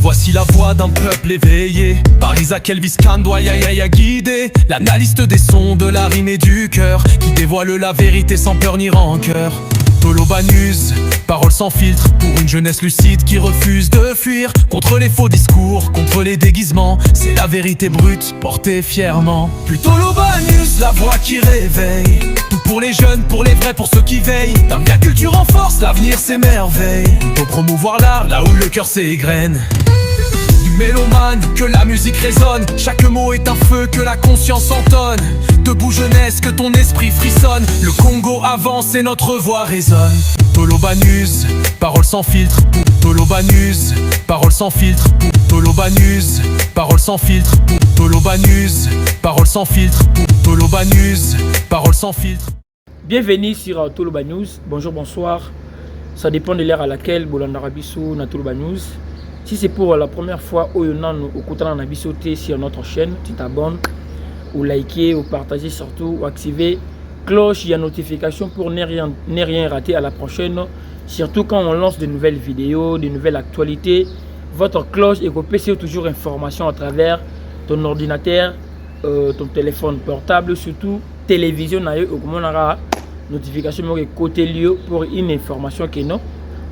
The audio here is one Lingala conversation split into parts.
Voici la voix d'un peuple éveillé par Isaac Elvis Kandoya guidé. L'analyste des sons, de la rime et du cœur, qui dévoile la vérité sans peur ni rancœur. Tolobanus, parole sans filtre, pour une jeunesse lucide qui refuse de fuir contre les faux discours, contre les déguisements. C'est la vérité brute, portée fièrement. Puis Tolobanus, la voix qui réveille. Tout pour les jeunes, pour les vrais, pour ceux qui veillent. D'un bien culture en force, l'avenir s'émerveille. Pour promouvoir l'art, là où le cœur s'égrène. Mélomane, que la musique résonne. Chaque mot est un feu, que la conscience entonne. Debout jeunesse, que ton esprit frissonne. Le Congo avance et notre voix résonne. Tolobanus, parole sans filtre. Tolobanus, parole sans filtre. Tolobanus, parole sans filtre. Tolobanus, parole sans filtre. Tolobanus, parole sans filtre. Bienvenue sur Toloba News. Bonjour, bonsoir. Ça dépend de l'ère à laquelle Bolandara Bissou na Toloba News. Si c'est pour la première fois au Yonan au Koutana na Bissoté sur notre chaîne, tu t'abonnes, ou liker, ou partager surtout, ou activer cloche et notification pour ne rien rater à la prochaine. Surtout quand on lance de nouvelles vidéos, de nouvelles actualités. Votre cloche est coupée sur toujours information à travers ton ordinateur, ton téléphone portable, surtout télévision, ou comment on aura notification côté lieu pour une information que non.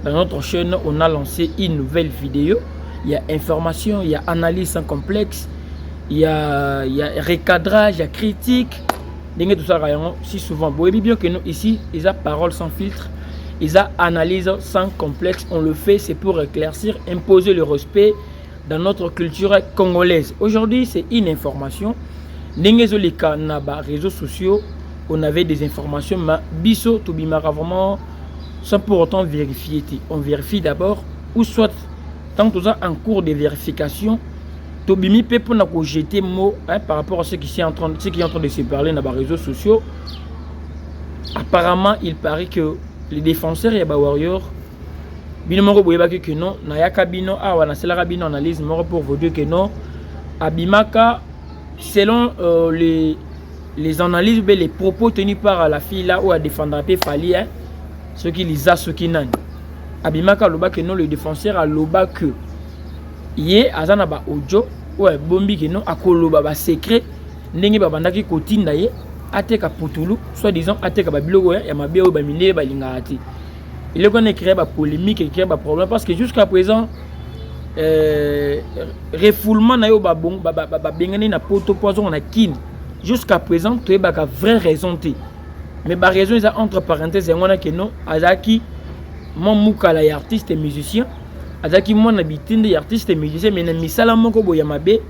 Dans notre chaîne, on a lancé une nouvelle vidéo. Il y a information, il y a analyse sans complexe, il y a recadrage, il y a critique. Tout ça, si souvent, vous voyez bien que nous, ici, ils ont parole sans filtre, ils ont analyse sans complexe. On le fait, c'est pour éclaircir, imposer le respect dans notre culture congolaise. Aujourd'hui, c'est une information. Dans les réseaux sociaux, on avait des informations, mais biso, tout bimara vraiment. Sans pour autant vérifier. On vérifie d'abord, ou soit, tant que ça en cours de vérification, Tobimi peut pour jeter mot par rapport à ce qui est en train de se parler dans les réseaux sociaux. Apparemment, il paraît que les défenseurs et les warriors, binomoro boyebaki que non, nayaka bino awa na sela bino analyse moro pour vous dire que non, abimaka selon les analyses, les propos tenus par la fille là où a défendre Fali, ceux qui lisent ceux qui n'ont abimaka loba que non, le défenseur a loba que yé azana ba audio ouais bombi que non akoloba ba secret ndenge ba bandaki kotinda ye ateka putulu soit disant ateka ba biloko ya mabe o ba mine ba lingati il est qu'on créé ba polémique, créé ba problème parce que jusqu'à présent refoulement na yo ba bon ba bengani na poto poison na kin jusqu'à présent tu es ba vraie raison té. Mais par raison, ils ont entre parenthèses, on a que non, Azaki, mon moukala est artiste et musicien, Azaki, mon habitant est artiste et musicien, mais Misala Moko Boyamabe, et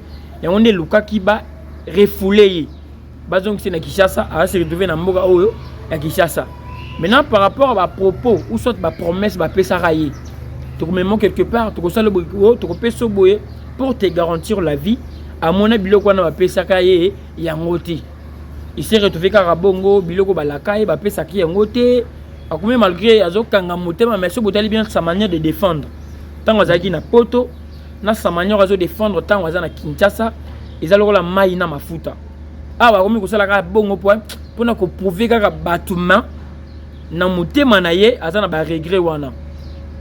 on est Luka qui va refouler. Bazon c'est na Kishasa, a se retrouver dans Moga Oyo, à Kishasa. Maintenant, par rapport à ma propos, ou soit ma promesse, ma pesaraye, tu remets quelque part, tu reçois le boyo, tu repères ce boye pour te garantir la vie, à mon avis, le quoi na pesaraye, il y a un côté. Il s'est retrouvé Karabongo, Biloko Balakaï, Bapé Saki Yangote. Malgré Azo Kangamote, mais ce botali bien sa manière de défendre. Tant Azaki na poto, na sa manière de défendre, tant Azana Kinshasa, ils ont la maïna mafuta. Ah, bah, comme ça, la bongo point, pour nous prouver que Batouma, na mouté manaye, Azana ba regret wana.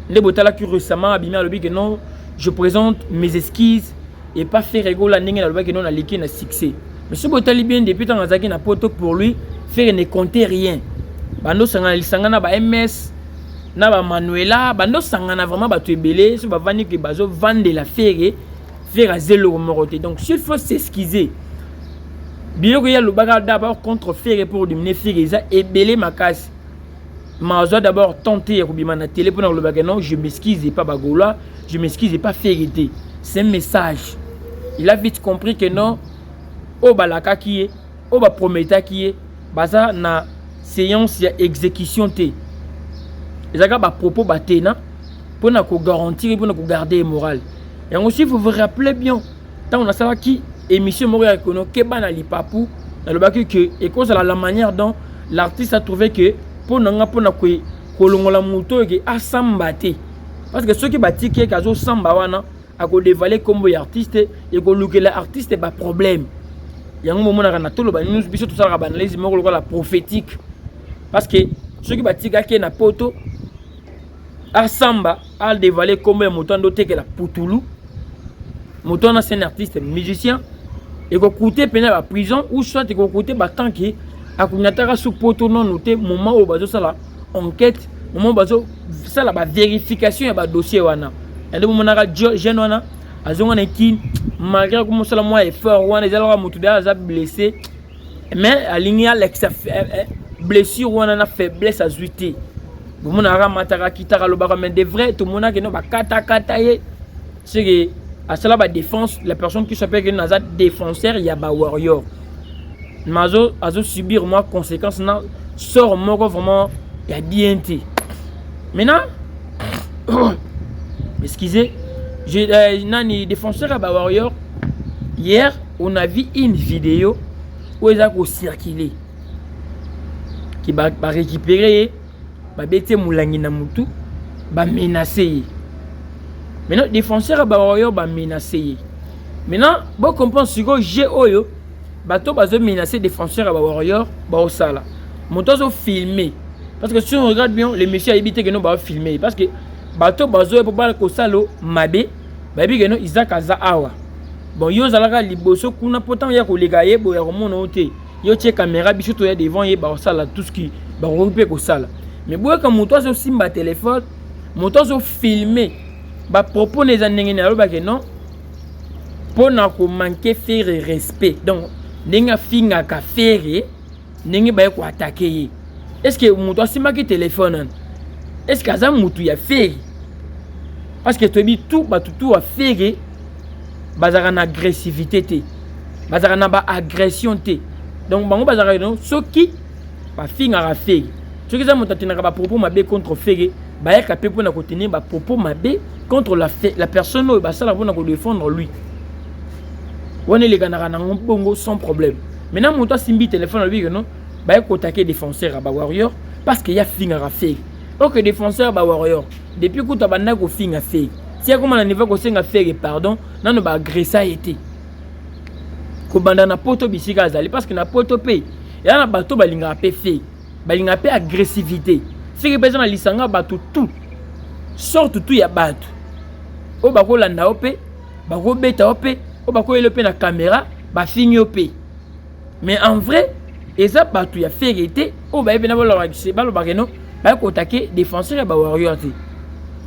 Les botala qui récemment abîmé à l'objet que non, je présente mes esquisses et pas faire rigoler la ningue à l'objet que non, la liquide na succès. Mais ce botali bien depuis tant Azaki na poto pour lui faire ne compter rien. Bando sangana ba MS na ba Manuela bando sangana vraiment ba tuebele so ba vani que bazo vendre la faire à zéro moroté. Donc s'il faut s'excuser. Bien que y a le bagarre d'abord contre faire pour diminuer faire ça et belé ma casse. Mazo d'abord tenter à kubima na télé pour le bagarre non, je m'excuse pas bagola, je m'excuse pas faire été. C'est un message. Il a vite compris que non o balaka qui est o ba prometa qui est baza na séance ya exécution té ezaka ba propos batena pour na ko garantir pour na ko garder moral et aussi vous vous rappelez bien tant on a ça qui émission moria kono ke bana lipapu na le baki que et cause la manière dont l'artiste a trouvé que pour na ko kolongola muto ke asambate parce que ceux qui batiki kazo samba wana a ko dévaler comme artiste et ko lukela artiste ba problème. Il y a un moment où on a tout le nous biso tout ça la analyse la prophétique parce que ceux qui batika qui na poto asamba a dévalé comme un mouton doté que la putulu moto c'est un artiste musicien et ko coûter peine la prison ou soit ko coûter ba tant que akunyataka sous poto non noté moment où bazo sala enquête moment bazo sala ba vérification ya ba dossier wana et de moment na jeune wana azonga na ki malgré comme sala moi effort wana ezala moto da za blessé mais aligné blessure wana na faiblesse azuité bon na ramataka kitaka lobaka mais de vrai tout mona que no ba kata ye c'est que à cela ba défense la personne qui s'appelle que naza défenseur ya ba warrior mazo azo subir moi conséquence na sort moko vraiment ya DNT maintenant excusez je nani défenseur ya ba warrior hier on a vu une vidéo où ils ont circulé qui va récupérer ba bete moulangi na mutu ba menacer maintenant défenseur ba warrior ba menacer maintenant bon comprendre si go j'ai oyo bato bazo menacer défenseur ba warrior ba osala moto zo filmer parce que si on regarde bien les messieurs habité que nous ba filmer parce que bato bazo pour ba ko salo mabe ba bi que nous Isaac aza awa bon yo zalaka liboso kuna pourtant ya ko lega ye bo ya komona ote yo tie caméra biso to ya devant ye ba osala tout ce qui ba rompe ko sala mais boye ka moto zo simba téléphone moto zo filmer ba propos les ndenge na lo ba que non pour na ko manquer faire respect donc ndenge finga ka faire ndenge ba ko attaquer est-ce que moto simba ki téléphone est-ce que ça moto ya faire parce que to bi tout ba tout a faire bazara na agressivité té bazara na ba agression té donc bango bazara non soki ba finga ka faire ce que ça moto tenaka ba propos mabe contre faire ba ya ka pe pour na ko tenir ba propos mabe contre la personne où ba sala pour na ko défendre lui on est les gars na bongo sans problème maintenant moto simbi téléphone lui que non ba ko attaquer défenseur ba warrior parce que ya finga ka faire OK défenseur ba warrior depuis que tu banda ko finga faire si ya comment na niveau ko senga faire pardon nano ba agresser été ko banda na poto bisika azali parce que na poto pe ya na bato balinga pe faire balinga pe agressivité si que besoin na lisanga bato tout sorte tout ya bato o ba ko landa opé ba ko beta opé o ba ko elope na caméra ba fingi opé mais en vrai eza bato ya faire été o ba ebe na ba lo ba no ba ko attaquer défenseur ba warrior té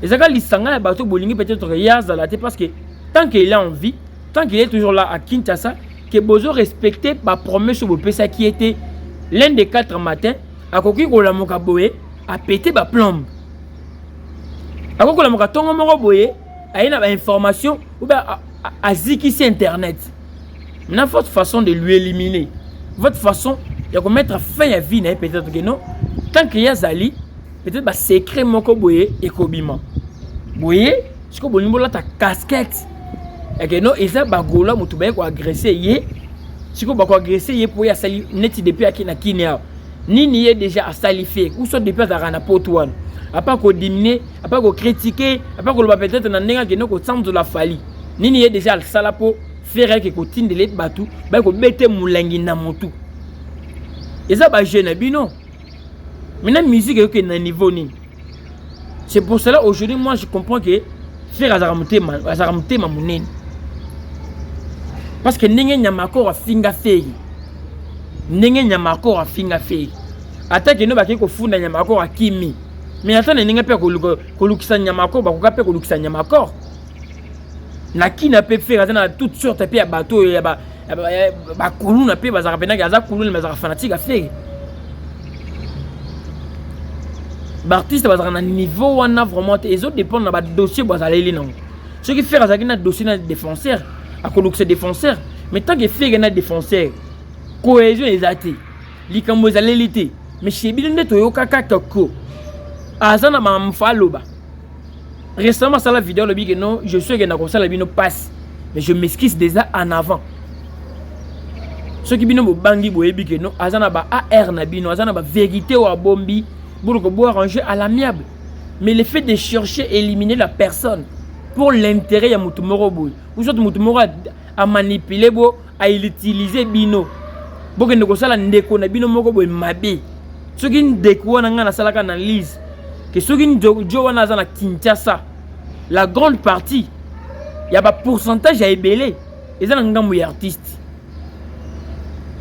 ezaka lisanga ya bato bolingi peut-être ya zalate parce que tant qu'il est en vie tant qu'il est toujours là à Kinshasa que bozo respecter ba promesse au pesa qui était l'un des 4 matins à koki ko la moka boye a péter ba plombe a ko la moka tongo moko boye a une information ou bien à ziki sur internet na votre façon de lui éliminer votre façon de mettre fin à vie peut-être que non tant qu'il y a zali peut-être ba secret moko boye et kobima boye ce que bolimbo la ta casquette et que non eza ba gola mutu ba ko agresser ye ce que ba ko agresser ye pour ya sali neti depuis akina kinia nini ye déjà a salifié ou soit depuis à na potouane à pas ko diminuer à pas ko critiquer à pas ko ba peut-être na ndenga que non ko samzo la fali nini ye déjà al sala po faire que ko tindele batu ba ko bete mulangi na mutu eza ba jeune bino maintenant musique est na niveau ni c'est pour cela aujourd'hui moi je comprends que faire azaramute ma munene parce que ndenge nyamako a finga fei ndenge nyamako a finga fei atake no bakiko funda nyamako a kimi mais atane ndenge pe ko lukisa nyamako ba ko pe ko lukisa nyamako na kina pe faire atana toutes sortes pe ya bateau ya ba kuluna pe bazaka pena ga za kuluna bazaka fanatique a fei l'artiste va dans un niveau on a vraiment les autres dépendent de notre dossier bazaleli non ce qui fait azaki na dossier na défenseur à coloxer défenseur mais tant que fait na défenseur cohésion ezati likambo ezalelité mais chez bino to yokaka toko azana mamfaloba récemment ça la vidéo le big non je suis que na comme ça la bino passe mais je m'esquisse déjà en avant ce qui bino bangi boyebi que non azana ba AR na bino azana ba vérité ou bombi pour arranger à l'amiable. Mais le fait de chercher à éliminer la personne pour l'intérêt de Moutoumoro, ou soit Moutoumoro à manipuler, à utiliser Bino. Pour que nous ayons un Bino Moko Mabe. Ce qui est une analyse, que ce qui est Kinshasa, la grande partie, y a pas pourcentage à ébélé. Ils ont un artiste.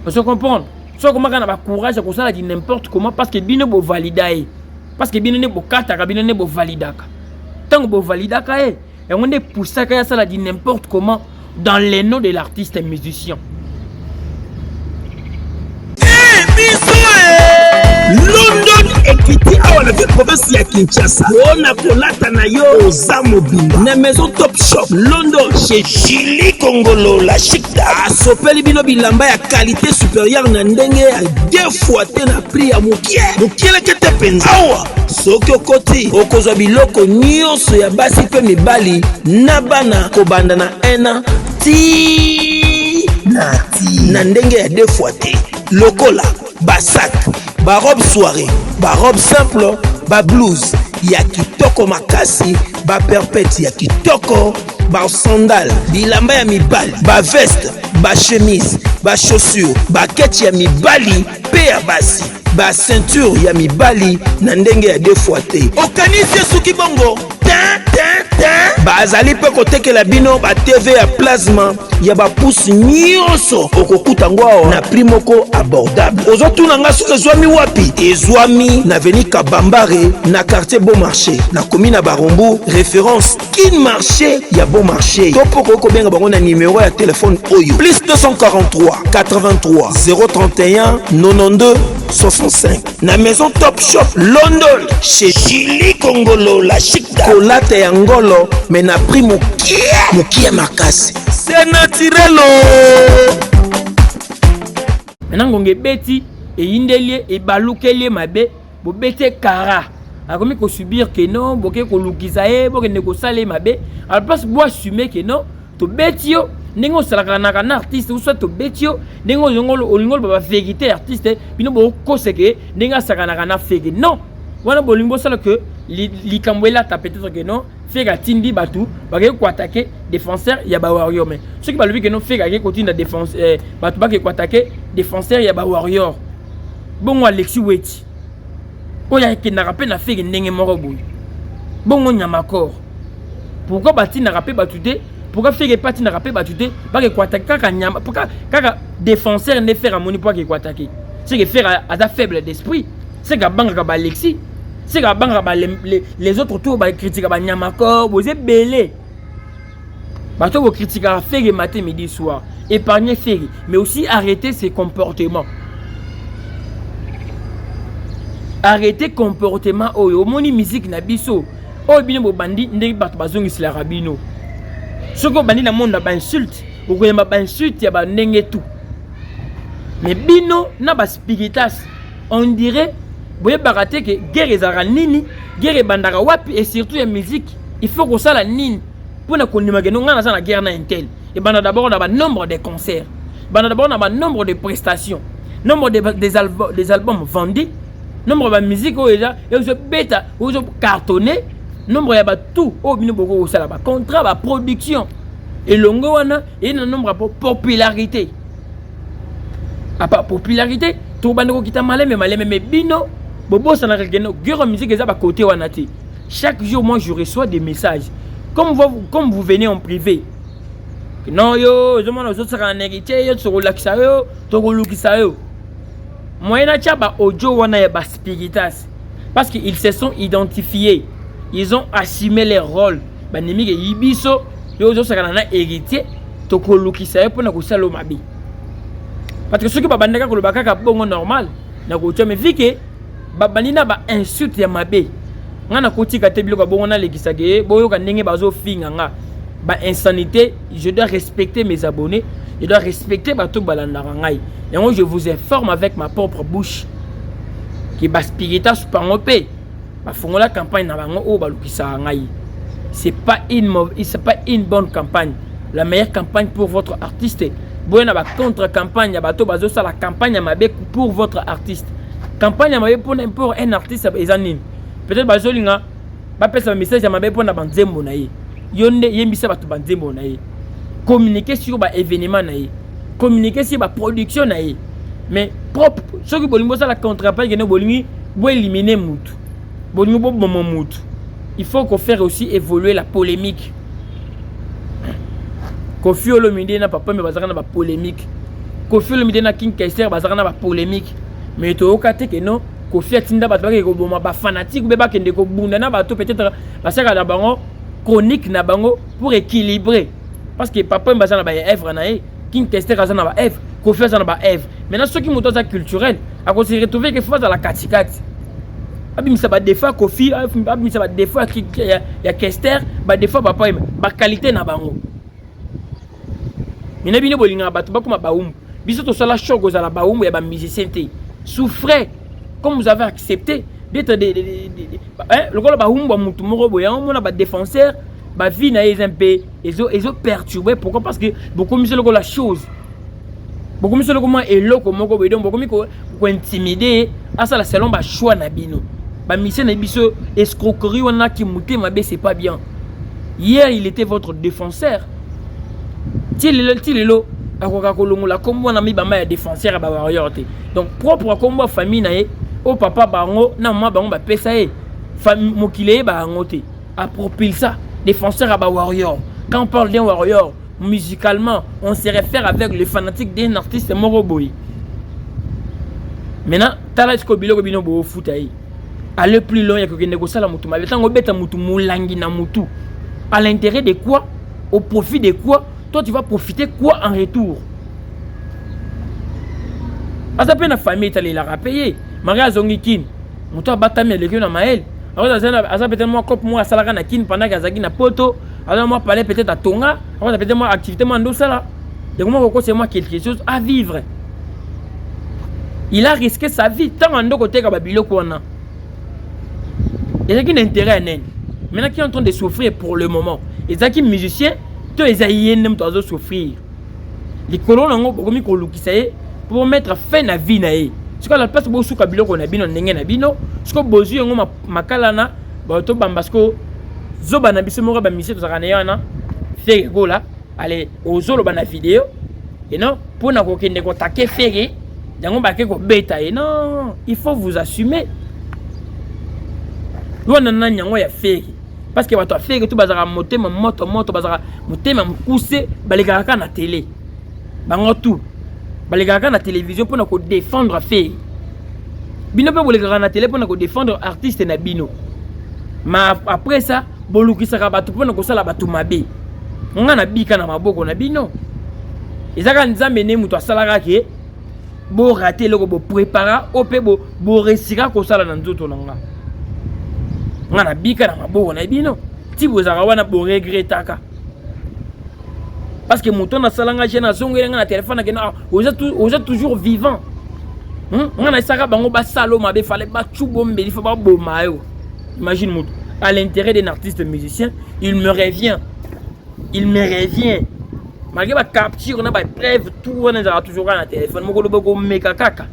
Vous comprenez? So comment on a courage à ça dit n'importe comment parce que bien bo valider. Parce que bien ne bo kata bien ne bo validaka. Tant que bo validaka et on est pour ça que ça dit n'importe comment dans les noms de l'artiste et musicien. London Equity awa na province ya Kinshasa. Ona kolata na yo oza mobimba. Na maison Top Shop London chez Julie Kongolo la chicta. Asopeli bino bilamba ya qualité supérieure na ndenge ya 2 fois te na prix ya mokie. Mokiele kete penza. Awa soki okoti okozwa biloko nyonso ya basi pe mibali na bana kobanda na 1 an ti na ndenge ya 2 fois te. Lokola basak, ba robe soirée, ba robe simple, ba blouse, ya kitoko makasi, ba perpète ya kitoko, ba sandal, bilamba ya mibali, ba veste, ba chemise, ba chaussure, ba kete ya mibali, pe ya basi, ba ceinture ya mibali, na ndenge ya 2 fois te. Okanisi suki bongo, bazali pe kotekela bino ba TV ya plasma ya ba pouce nyonso okokuta ngwao na prix moko abordable. Ozotuna nga soki ezwami wapi? Ezwami na Avenue Kabambare na quartier Bon Marché na commune ya Barombo, référence Kin Marché ya Bon Marché. Topoko kobenga bango na numéro ya téléphone oyo plus 243 83 031 92 65 na maison Top Shop London chez Julie Kongolo la chicta. Kolate ya ngolo mais na prix mokia makasi. C'est naturel. Maintenant ngonge beti et indelie et balukelie mabe bo bete kara. A comme ko subir que non, boke ko lukisa e, boke ne ko sale mabe. Alors place bo assumer que non, to betio ningo salaka na artiste ou soit to betio ningo ngolo ba vérité artiste bino bo ko seke ninga sakana na fake. Non. Wana bolingo sala que likamwela ta peut-être que non fait tindi batu ba ko attaquer défenseur ya ba warrior mais ceux qui ba lui que non fait que continue défense batu ba ko attaquer défenseur ya ba warrior bon Alexis Weti oya ki na rappel na fait ndenge moko boy bon nyama corps pourquoi bati na rappel batu te pourquoi fait que parti na rappel batu te ba ko attaquer kaka nyama pourquoi kaka défenseur ne faire amoni pour ko attaquer c'est que faire à faible d'esprit c'est que banga ba Alexis. C'est que les autres tours critiquent Nyamako, vous êtes belé. Vous critiquez Ferry matin, midi, soir. Épargnez Ferry, mais aussi arrêtez ses comportements. Arrêtez comportement. Oh, moni musique na biso. Oh, bien bo bandi, ndé bat bazongi sila rabino. Ce que bandi na monde ba insulte, vous voyez ma insulte ya ba ndenge tout. Mais bino na ba spiritas, on dirait. Vous voyez baraté que guerre ezara nini, guerre bandara wapi et surtout la musique, il faut que ça la nini pour na konima que nous ngana za na guerre na intel. Et banda d'abord on a nombre de concerts, banda d'abord on a nombre de prestations, nombre des albums vendus, nombre de musique où déjà et je bêta où je cartonné, nombre ya ba tout au bino boko ça là ba contrat ba production et longo wana et un nombre de popularité. À part popularité, tout bando qui t'a malé mais bino bobo ça n'a rien guerre musique ça va côté wanati. Chaque jour moi je reçois des messages comme vous venez en privé. Non yo, je m'en autres ça en héritier yo to relaxa yo, to lukisa yo. Moi na tchaba audio wana ya ba spiritas parce qu'ils se sont identifiés. Ils ont assumé leur rôle. Ba nimi ke yibiso yo zo ça na héritier to lukisa yo pour na ko salo mabi. Parce que ceux qui babandaka ko lobaka ka bongo normal na ko tchame vike babanina ba insulte ya mabe ngana kotika te biloko bongo na lekisage boyo ka ndenge bazo finga nga ba insanité. Je dois respecter mes abonnés, je dois respecter bato balandaka ngai. Et moi je vous informe avec ma propre bouche que ba spiritas pangope ba fongola campagne na bango o balukisa ngai. C'est pas une bonne campagne. La meilleure campagne pour votre artiste boyo na ba contre campagne bato bazo sa la campagne mabe pour votre artiste. Campagne pour un artiste ezanine. Peut-être bazolinga ba pesa message ya mabe pour na banzembo na ye. Yonde yembisa batu banzembo na ye. Communiquer sur ba événement na ye. Communiquer sur ba production na ye. Mais propre ceux qui bolingo ça la contre-campagne que bolingi bo éliminer mutu. Bolingo bo momo mutu. Il faut qu'on fasse aussi évoluer la polémique. Kofi Olomide na papa me bazaka na ba polémique. Kofi Olomide na King Kaiser bazaka na ba polémique. Mais to okate que non Kofi atinda bato ba ko boma ba fanatique be ba kende ko bunda na bato peut-être basaka na bango chronique na bango pour équilibrer parce que papa me bazana ba œuvre na e King Kaiser bazana ba œuvre Kofi bazana ba œuvre. Maintenant ceux qui montent ça culturel à cause se retrouver que faut dans la katikati. Abimisa ba defa Kofi abimisa ba defa ya Kester ba defa papa ba qualité na bango. Mina bino bolinga bato ba kuma baumbu biso to sala chogo za la baumbu ya ba musicien te souffrez comme vous avez accepté d'être le gars baumbu ba mutu moko boya on a ba défenseur ba vie na les un peu ils ont perturbé pourquoi parce que beaucoup mis le la chose beaucoup mis le comment eloko moko boya donc beaucoup mi ko intimider à ça la selon ba choix na bino ba musicien na biso escroquerie on a qui muté ma c'est pas bien. Hier il était votre défenseur. Tilelo akoka kolongola kombo na mi bama ya défenseur ba warrior te. Donc propre kombo famille na ye o papa bango na maman bango ba pesa ye famille mokile ba ngote approprie ça défenseur ba warrior. Quand on parle d'un warrior musicalement on se réfère avec le fanatique d'un artiste moroboy. Maintenant tala esko biloko bino bo foot ay aller plus loin ya ko kende ko sala mutu ma betango beta mutu mulangi na mutu à l'intérêt de quoi au profit de quoi toi tu vas profiter quoi en retour? Asa pe na famille tali la rapayé. Maria zongi kin. Muto batami le na mael. Asa peut-être moi cop moi salaka na kin pendant que na poto. Asa moi parler peut-être à Tonga. Asa peut-être moi activité mando sala. Donc moi c'est moi quelque chose à vivre. Il a risqué sa vie tant en deux côtés ka biloko wana. Et c'est qui intérêt nen. Maintenant qui est en train de souffrir pour le moment. Et ça qui musicien to ezaïenem tozo souffrir les colons nango bokomi ko lukisaye pour mettre fin na vie na ye ce que la place bo suka biloko na bino ndenge na bino ce que bozu ngo makala na ba to bambasko zoba na biso moko ba mission to zakana yana fege gola allez ozolo ba na vidéo et non pour na ko kende ko take fege yango ba ke ko beta et non il faut vous assumer lona na nyango ya fege. Parce que tu as fait que tu vas monter mon moto bazara monter mon poussé balegaka na télé bango tout balegaka na télévision pour na ko défendre fait bino pe balegaka na télé pour na ko défendre artiste na bino mais après ça bolukisa ka batu pour na ko sala batu mabe nga na bika na maboko na bino ezaka nzambe ne muto asalaka ke bo rater loko bo préparer opé bo resira ko sala na nzoto nanga ngana bika na maboko na bino ti bozaka wana bo regretaka parce que mouton na salanga jena zongela na téléphone ke na oza toujours vivant ngana saka bango ba salo mabe fallait ba chubombe il faut ba boma yo imagine mouton à l'intérêt d'un artiste musicien il me revient malgré ba capture na ba preuve tout on a toujours na téléphone moko lo boko meka kaka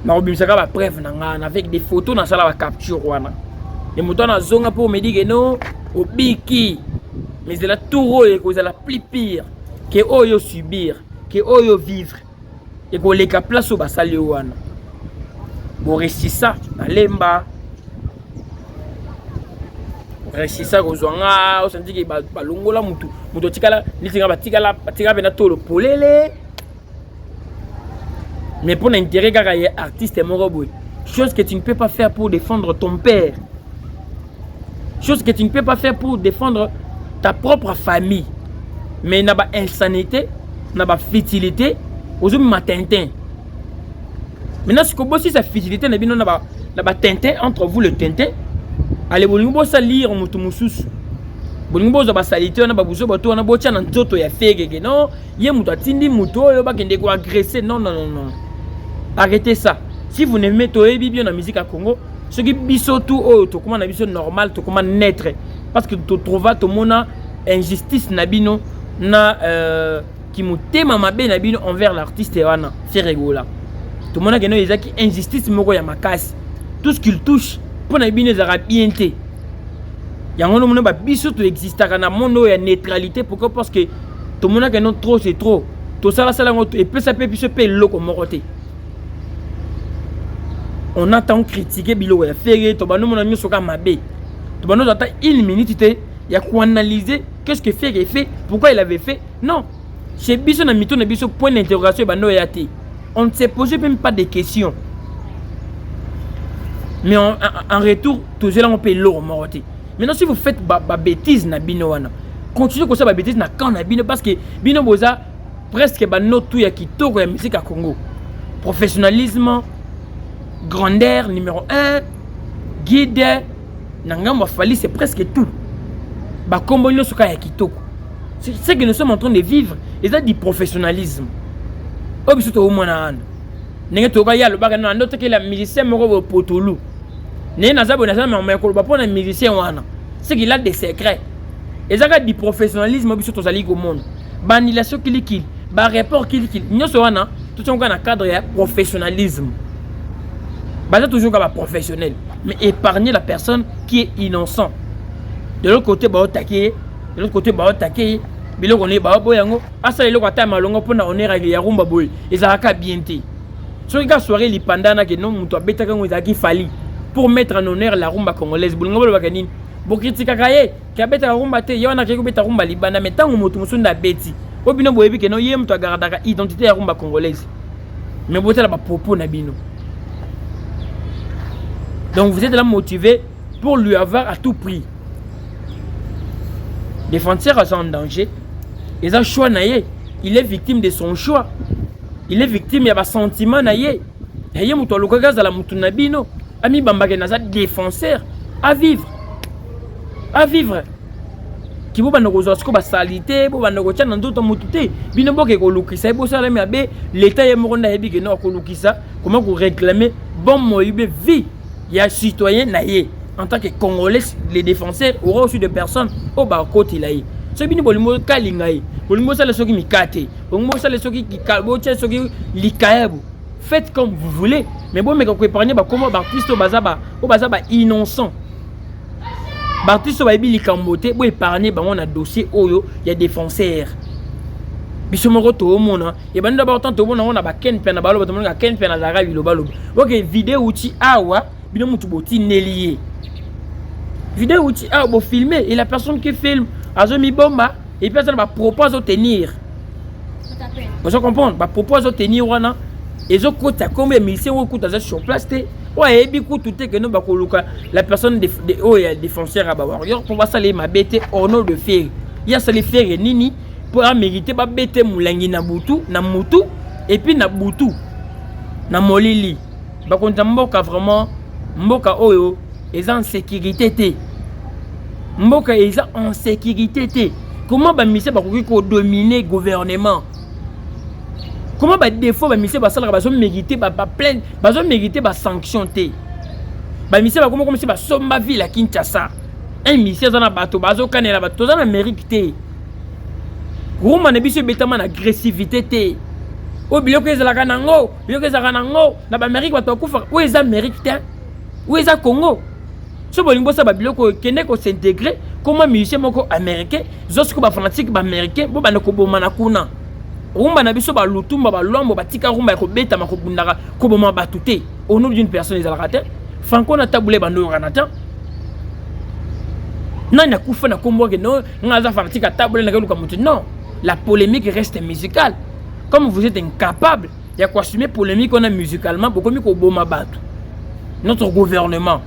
na obimsaka ba preuve na avec des photos na sala ba capture wana et moto na zonga pour me dire que non obiki mais c'est la touro et cause la plus pire que oyo subir que oyo vivre et ko leka place au basali wana bo resisa na lemba resisa ko zonga o senti que ba longola mutu tikala litinga ba tikala bena tolo polele. Mais pour l'intérêt car artiste moroboy, chose que tu ne peux pas faire pour défendre ton père, chose que tu ne peux pas faire pour défendre ta propre famille, mais n'a pas insanité, n'a pas futilité, aux hommes ma tintin. Maintenant ce que bossi sa futilité n'a pas tintin entre vous le tintin. Allez vous bossa lire mutu mususu. Bolingo za basalite on a babuzo bato on a botia na nzoto ya fege non, ye mutu atindi mutu oyo ba kende ko agresser non. Arrêtez ça. Si vous n'aimez pas bien la musique à Congo, ce qui biso tout oh to comment na biso normal to comment naître parce que tu trouves tout mona injustice na bino na qui mutema mabe na bino envers l'artiste wana c'est rigola. Tout mona que no ezaki injustice moko ya makasi. Tout ce qu'il touche pour na bino ezara bien té. Yango no mona ba biso to existaka na monde ya neutralité pourquoi parce que tout mona que non trop c'est trop. Tout ça là et peut ça peut biso pe loko moroté. On attend critiquer bilo ya ferré to bano mona nyoso ka mabe to bano ata une minute te ya ko analyser qu'est-ce que Ferre a fait, pourquoi il avait fait. Non. Chez Bisso, on a mis point d'interrogation, on ne s'est posé même pas de questions. Mais en retour, tout cela on peut l'eau. Maintenant, si vous faites des bêtises, continuez comme ça, des bêtises, parce que Bino Boza, presque tout y a qui tourne la musique à Congo. Professionnalisme, grandeur, numéro 1, guide, c'est presque tout. C'est ce que nous sommes en train de vivre, et ça du professionnalisme. C'est qu'il a des secrets. Et ça du professionnalisme au monde. Banilation qu'il rapport qu'il nous sommes tout dans un cadre de professionnalisme. Basé toujours comme professionnel, mais épargner la personne qui est innocent. De l'autre côté, attaquer, de l'autre côté, attaquer. Bilo on est boyango, asa le kwata malongo pona onera ya rumba boy. Ezaka bienté. So il soirée li pandana que non muto betaka ngozaki fali pour mettre en honneur la rumba congolaise. Bulongo lo bakanini. Bo kritika kaye, ka beta rumba te yona ke ko beta rumba libana mais tango muto musunda beti. Obino boyebi que non yé muto garda identité ya rumba congolaise. Mais botela ba propos na bino. Donc vous êtes là motivé pour lui avoir à tout prix. Défenseur est en danger. Et ça choix naïe, il est victime de son choix. Il est victime de son sentiment naïe. Et il y a muto lokaga za la mutu nabino. Ami bambake naza défenseur à vivre. À vivre. Qui vous bande ko ba salité, bo bande ko tia na ndoto mutute. Bino boke ko lukisa bo sala me abe l'état ye moronda yebi ke no ko lukisa. Comment vous réclamer bon moyibe vie. Il y a citoyen naïe. En tant que Congolais, les défenseurs auront aussi des personnes au bas côté là. Ce qui est kalingaï, bolimo ça les soki mikate, bolimo ça les soki qui kalboche soki likaebu. Faites comme vous voulez, mais bon mais quand vous épargnez bah comment Baptiste au bazaba innocent. Baptiste au baby likambote, bon épargner bah on a dossier oyo, il y a défenseurs. Bisomoro to au monde, et ben d'abord tant au monde on a ba ken pen na balo, ba to ken pen na zara bilo balo. OK, vidéo outil awa, bino mutu boti nelié. Vidéo outil awa bo filmer et la personne qui filme Azomi bomba et personne va proposer de tenir. Vous comprenez? Va proposer de tenir wana. Et zo kota combien miliciens ou kota sur place té. Ouais, et biku tout est que nous ba koluka la personne de défenseur à ba warrior pour va saler ma bête au nom de faire. Il y a ça les faire nini pour mériter ba bête mulangi na butu na mutu et puis na butu na molili. Ba konta mboka vraiment mboka oyo est en sécurité té. Mboka est en sécurité. Comment ba mise ba ko dominer gouvernement? Comment ba défaut ba mise ba sala ba so mériter ba plainte, ba so mériter ba sanction té. Ba mise ba comme si ba somba ville à Kinshasa. Un mise za na bato ba zo kanela bato za na mérité. Roma na biso betama na agressivité té. O biloko ezala kanango, biloko ezala kanango na ba Amérique bato kufa. Où est Amérique? Où est Congo? Si vous voulez s'intégrer comme un musicien américain, vous avez fanatique américain, vous avez un rumba na biso ba lutumba ba lombo ba tika rumba ko beta ma ko bundaka ko boma batute au nom d'une personne les alakate franco na tabule bando ranata nana kufa na kombo ke no ngaza fanatique tabule na luka mutu. Non, la polémique reste musicale. Comme vous êtes incapable il y a quoi assumer polémique on a musicalement beaucoup mieux ko boma batu notre gouvernement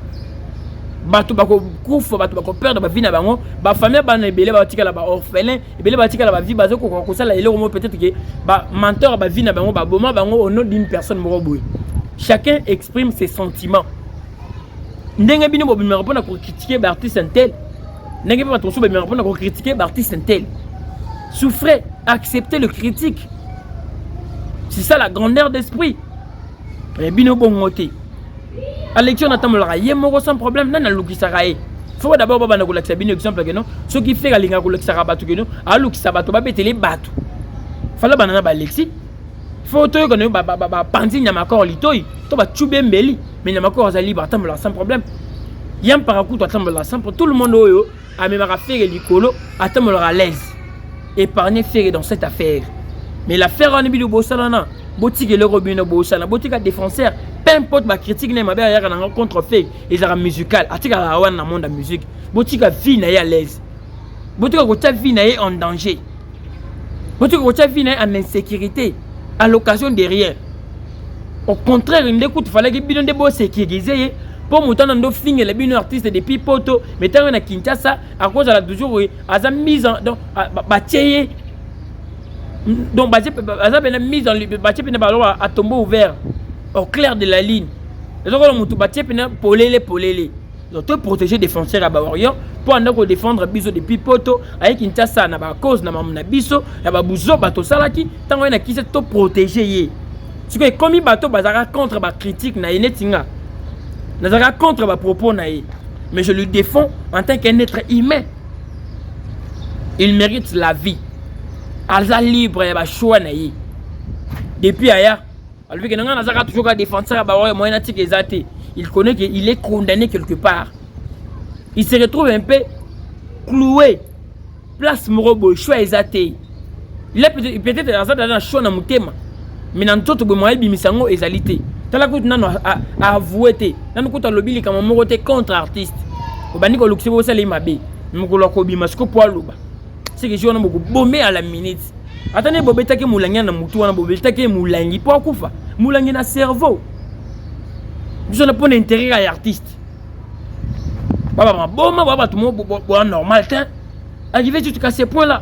bato bako kufa bato bako perdre ba vie na bango ba famille ba na belé ba tika la ba orphelin belé ba tika la ba vie ba zo ko sala ele mo peut-être que ba menteur ba vie na bango ba boma bango au nom d'une personne moko boy. Chacun exprime ses sentiments. Ndenge bino bo me répondre pour critiquer ba artiste intel. Ndenge ba to so ba me répondre pour critiquer ba artiste intel. Souffrez, acceptez le critique. C'est ça la grandeur d'esprit. Mais bino bon moté. À l'élection n'attend yé moko sans problème nana lukisaka e. Faut d'abord baba na ko lakisa bino exemple que non ce qui fait galinga ko lakisa batu que non a lukisa batu ba betele batu. Fala banana ba lexi. Faut to ko no ba pandi nyama ko litoi to ba tchube mbeli mais nyama ko za libre attendre sans problème. Yam parakou to attendre sans pour tout le monde oyo a même ra faire likolo attendre à l'aise. Épargner faire dans cette affaire. Mais l'affaire en bidu bosalana botike le robino bosana botika défenseur peu importe ma critique n'est ma belle à contre fait et ça musical atika la wana na monde de musique botika vie na ya l'aise botika kotia vie na ye en danger, botika kotia vie na ye en insécurité à l'occasion de rien. Au contraire, il fallait que bino de bo sécuriser pour mutana ndo finge les bino artistes depuis poto mais tant na Kinshasa à cause de la toujours aza mise en donc batier donc aza bena mise en batier pena balo à tombeau ouvert au clair de la ligne. Les autres mutu batier pena polele donc te protéger défenseur à Bawarrior pour en défendre biso depuis poto avec Kinshasa na ba cause na mamna biso ya ba buzo bato salaki tant na kise to protéger yé. C'est que comme il bateau bazara contre ma critique na yenetinga. Nazara contre ma propos naïe, mais je le défends en tant qu'un être humain. Il mérite la vie. Alza libre et choix naïe. Depuis ailleurs, alors que Nazara toujours à défendre ça, il connaît qu'il est condamné quelque part. Il se retrouve un peu cloué. Place Morobo, choix exaté. Il est peut-être dans un choix dans mon thème, mais dans tout le monde, il est exalité. Tala kout nano a avoué te nano kout lobby comme morote contre artiste obani ko luxi bo sale mabe mko loko bi masko po aluba c'est que je na moko bomé à la minute atane bobeta ke mulangi na mutu wana bobeta ke mulangi po akufa mulangi na cerveau je na pone intérêt à artiste baba ma boma baba tout mo bo normal temps arrivé jusqu'à ce point là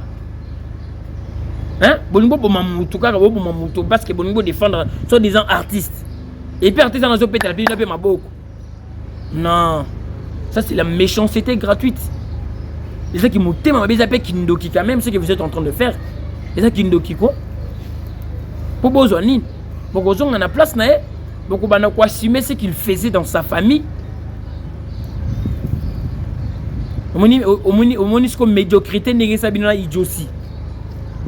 hein bonimbo bo mamutu ka bo mamutu parce que bonimbo défendre soit disant artiste. Et puis artisan dans pété la vie n'a pas ma beaucoup. Non, ça c'est la méchanceté gratuite. C'est ça qui m'a tellement appelé Kindoki quand même, ce que vous êtes en train de faire. C'est ça Kindoki quoi. Pour Bozoni, pour Bozon on a place naé, pour qu'on a quoi assumer ce qu'il faisait dans sa famille. Au moni comme médiocrité n'est ça bien idiotie.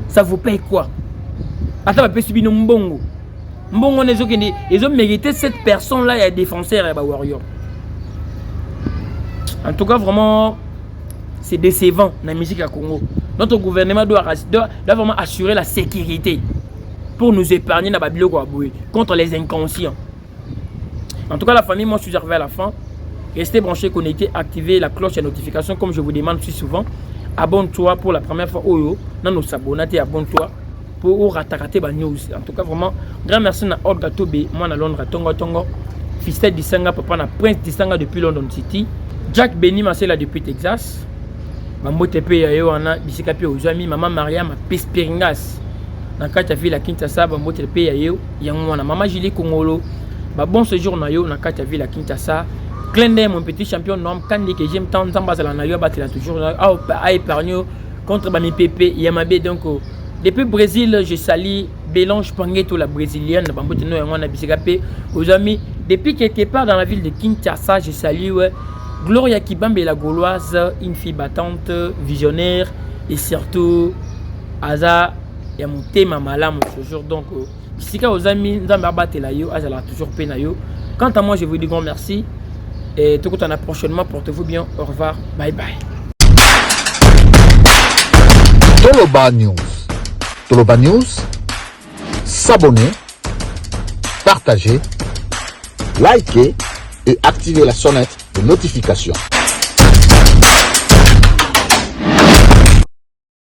Ça vous paye quoi? Attends, on peut subir nos mbongo. Bon, ils ont mérité cette personne-là et défenseur et Warrior. En tout cas, vraiment, c'est décevant dans la musique à Congo. Notre gouvernement doit vraiment assurer la sécurité pour nous épargner dans Babilo contre les inconscients. En tout cas, la famille, moi, je suis arrivé à la fin. Restez branchés, connectés, activez la cloche et notification comme je vous demande si souvent. Abonne-toi pour la première fois. Oyo, non, nous s'abonner, abonne-toi. Pour rattaquer les news. En tout cas, vraiment, grand merci à Olga Tobe, moi à Londres, Tongo, Fistel Disanga, papa na Prince Disanga depuis London City, Jack Benny Marcela depuis Texas, Mambo Tepe Yayo, Anna, Bisikapi Ozami, Maman Maria, ma Pesperingas, dans Katia Villa Kinshasa, Mambo Tepe Yayo, Yangwana, Maman Julie Kongolo, bon séjour na yo, dans Katia Villa Kinshasa, Glendé, mon petit champion, Nom, Kandi, que j'aime tant, Zambazala Nayo, battre la toujours, à épargner contre Bami Pepe, Yamabe, donc. Depuis le Brésil, je salue Bélange Pangueto, la brésilienne, aux amis. Depuis quelque part dans la ville de Kinshasa, je salue Gloria Kibambe, la gauloise, une fille battante, visionnaire et surtout Aza et mon thème malam ce jour. Donc, ici, aux amis, nous avons toujours penayo. Quant à moi, je vous dis grand merci et tout le temps prochainement. Portez-vous bien. Au revoir. Bye bye. Toloba News. Toloba News, s'abonner, partager, liker et activer la sonnette de notification.